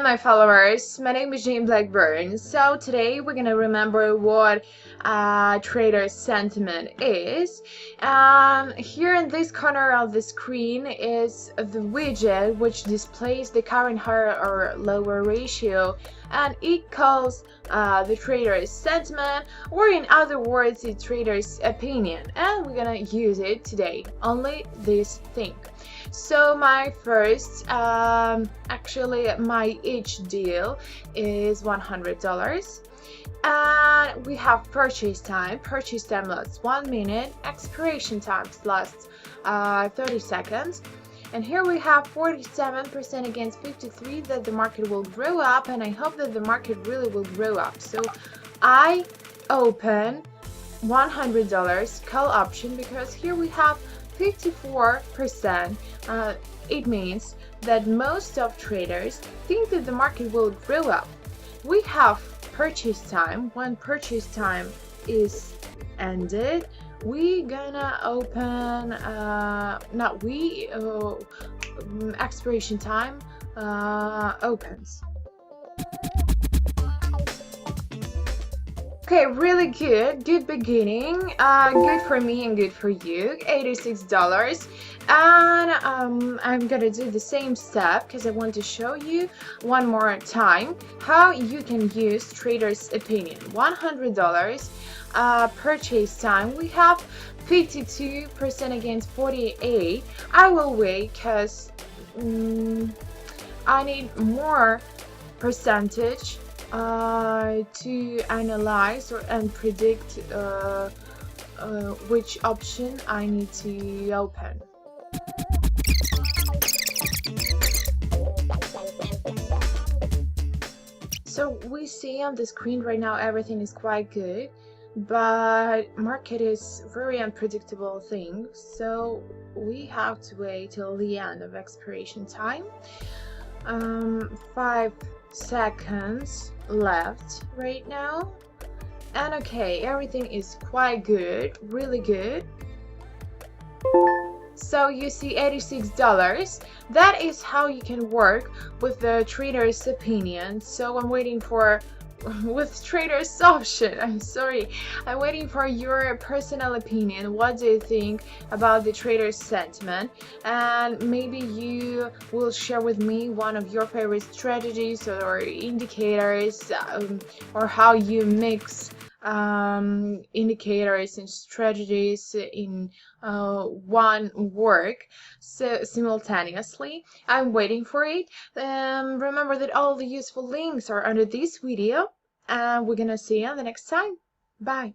everyone, my followers. My name is Jane Blackburn. So today we're gonna remember what trader sentiment is. Here in this corner of the screen is the widget which displays the current higher or lower ratio, and it calls the trader's sentiment, or in other words, the trader's opinion. And we're gonna use it today. Only this thing. So my first, actually my each deal is $100, and we have purchase time. Purchase time lasts 1 minute, expiration time lasts 30 seconds. And here we have 47% against 53 that the market will grow up, and I hope that the market really will grow up. So I open $100 call option because here we have 54%. It means that most of traders think that the market will grow up. We have purchase time. When purchase time is ended, we gonna open expiration time opens. Okay, really good beginning, good for me and good for you. $86, and I'm gonna do the same step because I want to show you one more time how you can use trader's opinion. $100 purchase time. We have 52% against 48. I will wait because I need more percentage to analyze and predict which option I need to open. So we see on the screen right now everything is quite good, but market is very unpredictable thing, so we have to wait till the end of expiration time. 5 seconds left right now, and okay, everything is quite good, really good. So you see $86. That is how you can work with the trader's opinion. So I'm waiting for with trader's option. I'm waiting for your personal opinion. What do you think about the trader's sentiment? And maybe you will share with me one of your favorite strategies or indicators, or how you mix indicators and strategies in one work simultaneously. I'm waiting for it. Remember that all the useful links are under this video, and we're gonna see you the next time. Bye.